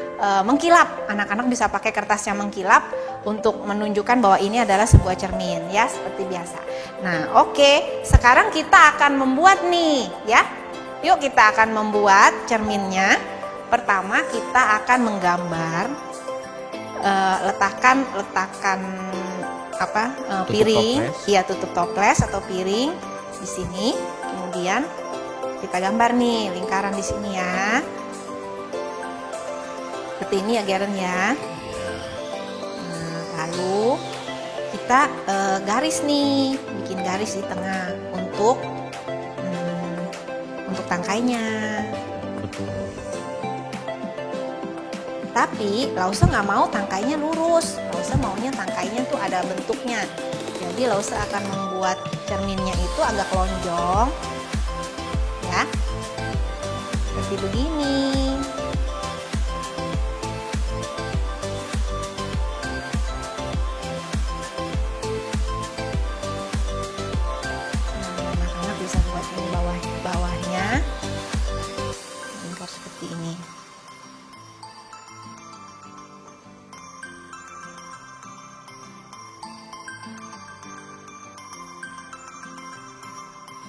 mengkilap. Anak-anak bisa pakai kertas yang mengkilap untuk menunjukkan bahwa ini adalah sebuah cermin ya, seperti biasa. Nah, oke. Sekarang kita akan membuat nih, ya. Yuk kita akan membuat cerminnya. Pertama kita akan menggambar, letakkan piring, iya tutup toples atau piring di sini. Kemudian kita gambar nih lingkaran di sini ya. Seperti ini ya, Geren ya. Nah, lalu kita garis nih, bikin garis di tengah untuk tangkainya. Betul. Tapi Lause nggak mau tangkainya lurus. Lause maunya tangkainya tuh ada bentuknya. Jadi Lause akan membuat cerminnya itu agak lonjong, ya, seperti begini. Anak-anak bisa buat ini bawahnya, lingkar seperti ini.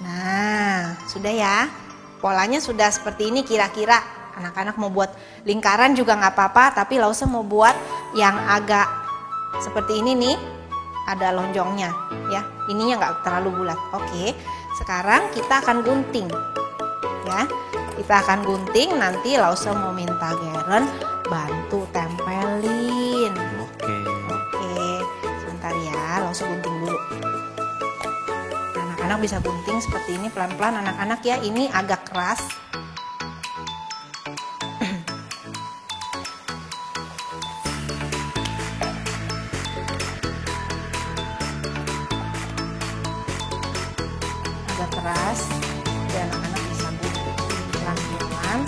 Nah, sudah ya. Polanya sudah seperti ini kira-kira. Anak-anak mau buat lingkaran juga nggak apa-apa, tapi Lause mau buat yang agak seperti ini nih, ada lonjongnya ya. Ininya nggak terlalu bulat. Oke, sekarang kita akan gunting ya. Kita akan gunting, nanti Lause mau minta Geren bantu tempelin. Oke. Sebentar ya, Lause gunting dulu. Anak-anak bisa gunting seperti ini pelan-pelan anak-anak ya. Ini agak keras. Agak keras. Jadi anak-anak bisa gunting pelan-pelan.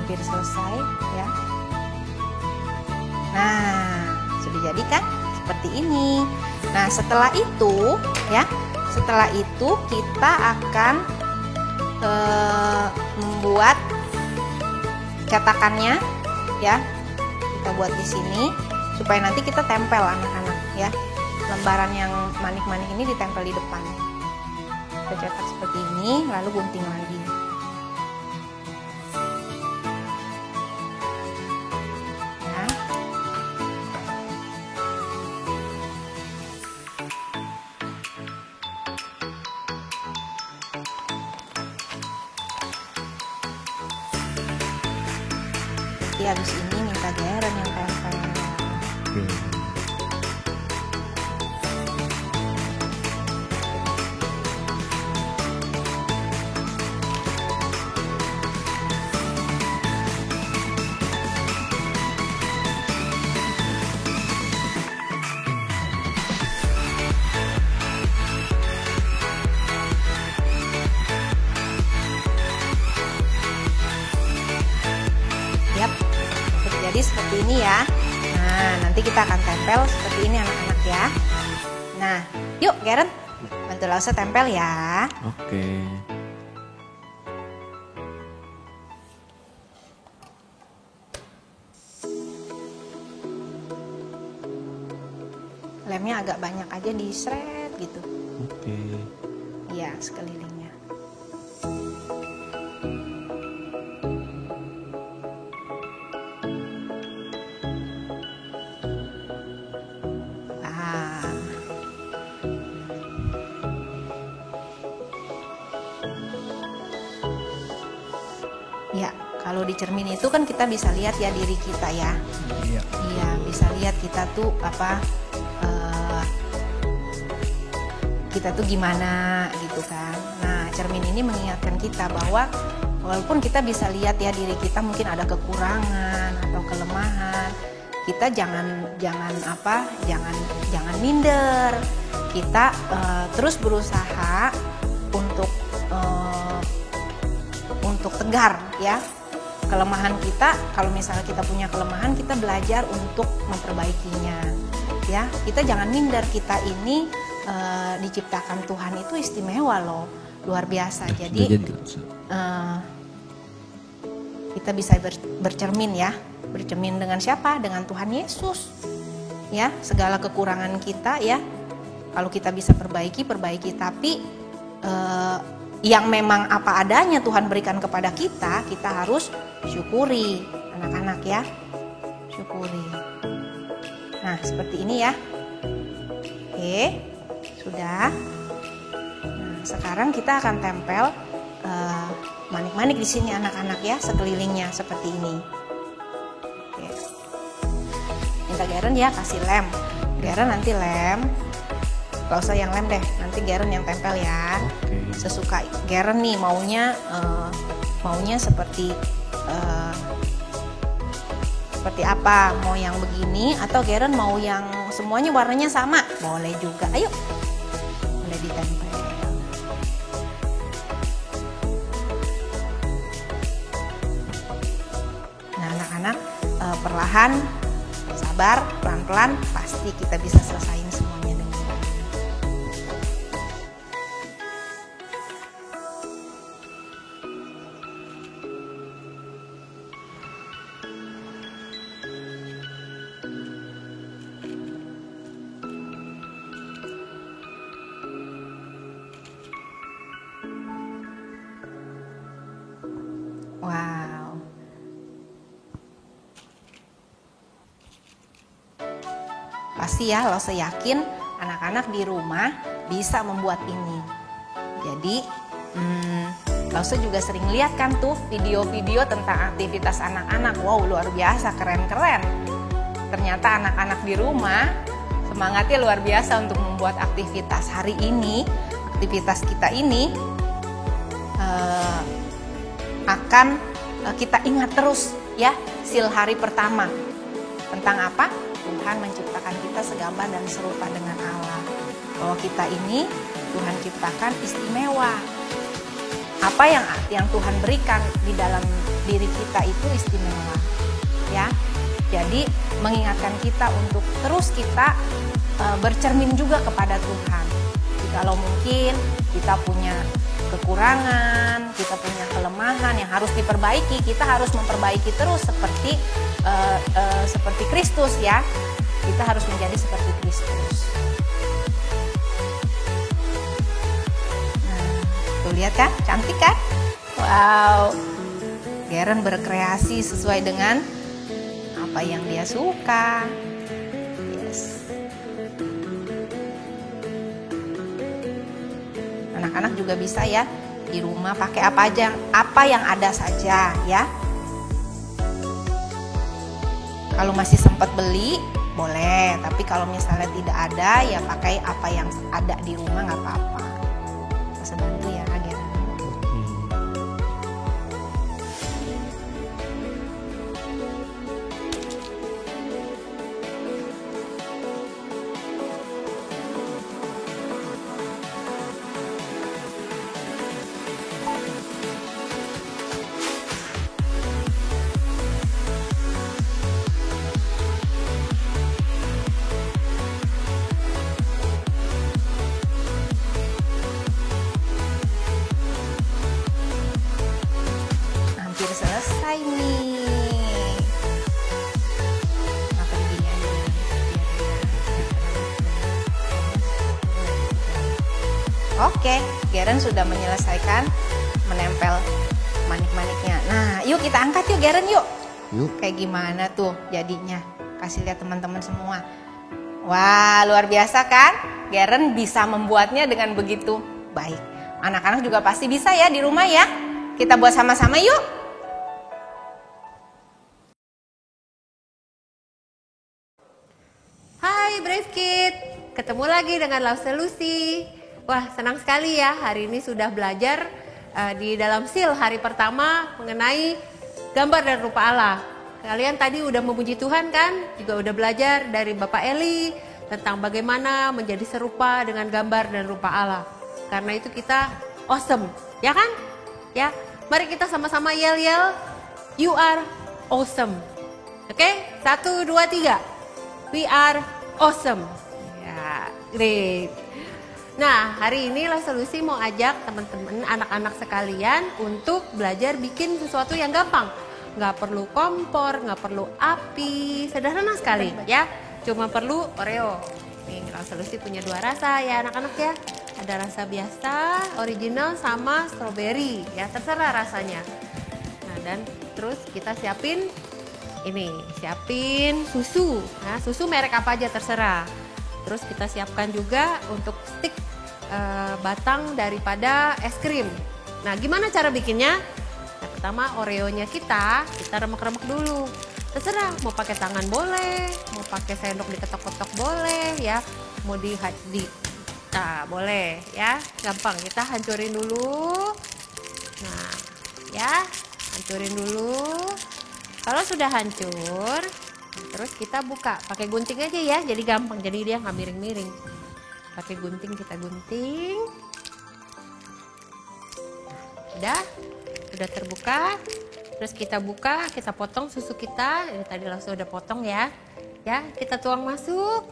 Hampir selesai ya. Nah, sudah jadi kan seperti ini. Nah, setelah itu ya, kita akan membuat cetakannya ya. Kita buat di sini supaya nanti kita tempel anak-anak ya. Lembaran yang manik-manik ini ditempel di depan. Kita cetak seperti ini, lalu gunting lagi. Habis ini minta Geren yang tempel. Jadi seperti ini ya. Nah, nanti kita akan tempel seperti ini anak-anak ya. Nah, yuk Geren, bantu Lause tempel ya. Oke. lemnya agak banyak aja diseret gitu. Oke. Iya, sekelilingnya. Ah. Ya, kalau di cermin itu kan kita bisa lihat ya diri kita ya. Iya. Iya, bisa lihat kita tuh kita tuh gimana gitu kan. Nah, cermin ini mengingatkan kita bahwa walaupun kita bisa lihat ya diri kita mungkin ada kekurangan atau kelemahan, kita jangan minder. Kita terus berusaha untuk tegar ya. Kelemahan kita, kalau misalnya kita punya kelemahan, kita belajar untuk memperbaikinya ya. Kita jangan minder, kita ini diciptakan Tuhan itu istimewa loh, luar biasa. Jadi kita bisa bercermin ya, bercermin dengan siapa? Dengan Tuhan Yesus ya. Segala kekurangan kita ya, kalau kita bisa perbaiki, tapi yang memang apa adanya Tuhan berikan kepada kita, kita harus syukuri anak-anak ya, syukuri. Nah seperti ini ya. Oke, sudah. Nah, sekarang kita akan tempel manik-manik di sini anak-anak ya, sekelilingnya seperti ini. Oke. Minta Garen ya kasih lem. Garen nanti lem. Gak usah yang lem deh, nanti Garen yang tempel ya. Sesuka Garen nih maunya seperti apa? Mau yang begini atau Garen mau yang semuanya warnanya sama? Boleh juga. Ayo, boleh ditempel. Nah anak-anak perlahan, sabar, pelan-pelan, pasti kita bisa selesain semuanya dengan baik. Wow. Pasti ya, lo yakin anak-anak di rumah bisa membuat ini. Jadi, Lause juga sering lihat kan tuh video-video tentang aktivitas anak-anak. Wow, luar biasa, keren-keren. Ternyata anak-anak di rumah semangatnya luar biasa untuk membuat aktivitas. Hari ini, aktivitas kita ini akan kita ingat terus ya, sil hari pertama. Tentang apa? Tuhan menciptakan kita segambar dan serupa dengan Allah. Bahwa kita ini Tuhan ciptakan istimewa. Apa yang Tuhan berikan di dalam diri kita itu istimewa. Ya. Jadi mengingatkan kita untuk terus kita bercermin juga kepada Tuhan. Kalau mungkin kita punya kekurangan, kita punya kelemahan yang harus diperbaiki, kita harus memperbaiki terus seperti Kristus ya. Kita harus menjadi seperti Kristus. Nah, tuh lihat kan, cantik kan? Wow. Garen berkreasi sesuai dengan apa yang dia suka. Yes. Anak-anak juga bisa ya di rumah pakai apa yang ada saja ya. Kalau masih sempat beli boleh, tapi kalau misalnya tidak ada ya pakai apa yang ada di rumah nggak apa-apa. Bisa bantu ya Garen. Selesai nih. Kenapa begini aja? Oke, Garen sudah menyelesaikan menempel manik-maniknya. Nah, yuk kita angkat yuk Garen yuk. Yuk. Kayak gimana tuh jadinya? Kasih lihat teman-teman semua. Wah, luar biasa kan? Garen bisa membuatnya dengan begitu baik. Anak-anak juga pasti bisa ya di rumah ya. Kita buat sama-sama yuk. Hai Brave Kid, ketemu lagi dengan Lause Lucy. Wah, senang sekali ya hari ini sudah belajar di dalam SEAL hari pertama mengenai gambar dan rupa Allah. Kalian tadi udah memuji Tuhan kan? Juga udah belajar dari Bapak Eli tentang bagaimana menjadi serupa dengan gambar dan rupa Allah. Karena itu kita awesome, ya kan? Ya, mari kita sama-sama yel-yel, you are awesome. Oke, 1, 2, 3. We are awesome. Ya, great. Nah, hari ini Lause Lucy mau ajak teman-teman anak-anak sekalian untuk belajar bikin sesuatu yang gampang. Nggak perlu kompor, nggak perlu api, sederhana sekali ya. Cuma perlu Oreo. Nih, Lause Lucy punya 2 rasa ya anak-anak ya. Ada rasa biasa, original sama strawberry ya, terserah rasanya. Nah, dan terus kita siapin susu. Nah, susu merek apa aja terserah. Terus kita siapkan juga untuk stik batang daripada es krim. Nah, gimana cara bikinnya? Nah, pertama Oreonya kita remek-remek dulu. Terserah, mau pakai tangan boleh, mau pakai sendok diketok-ketok boleh ya, mau nah boleh ya, gampang. Kita hancurin dulu. Nah, ya, hancurin dulu. Kalau sudah hancur, terus kita buka pakai gunting aja ya, jadi gampang, jadi dia nggak miring-miring. Pakai gunting kita gunting. Udah terbuka. Terus kita buka, kita potong susu kita. Ini tadi langsung udah potong ya. Ya, kita tuang masuk.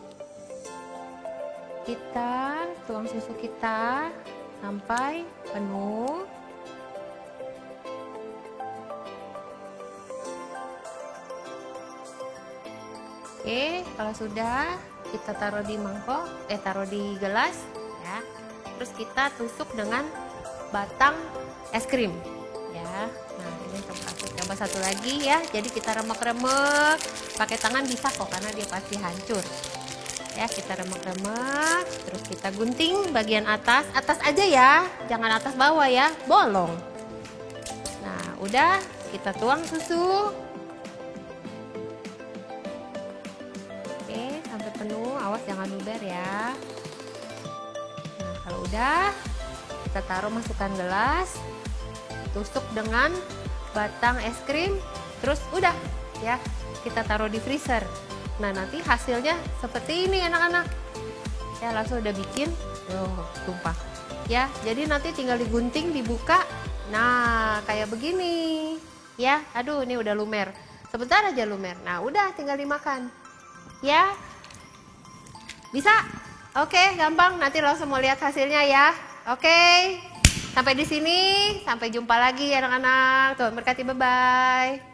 Kita tuang susu kita sampai penuh. Oke, kalau sudah kita taruh di mangkok, taruh di gelas ya. Terus kita tusuk dengan batang es krim ya. Nah, ini coba satu lagi ya. Jadi kita remek-remek, pakai tangan bisa kok karena dia pasti hancur. Ya, kita remek-remek, terus kita gunting bagian atas aja ya, jangan atas bawah ya, bolong. Nah, udah kita tuang susu. Sampai penuh, awas jangan luber ya. Nah, kalau udah kita taruh, masukkan gelas, tusuk dengan batang es krim, terus udah ya, kita taruh di freezer. Nah, nanti hasilnya seperti ini anak-anak ya, langsung udah bikin tumpah ya. Jadi nanti tinggal digunting, dibuka, nah kayak begini ya. Aduh, ini udah lumer, sebentar aja lumer. Nah, udah tinggal dimakan ya. Bisa? Oke, gampang. Nanti langsung mau lihat hasilnya ya. Oke. Sampai di sini. Sampai jumpa lagi anak-anak. Tuhan berkati, bye-bye.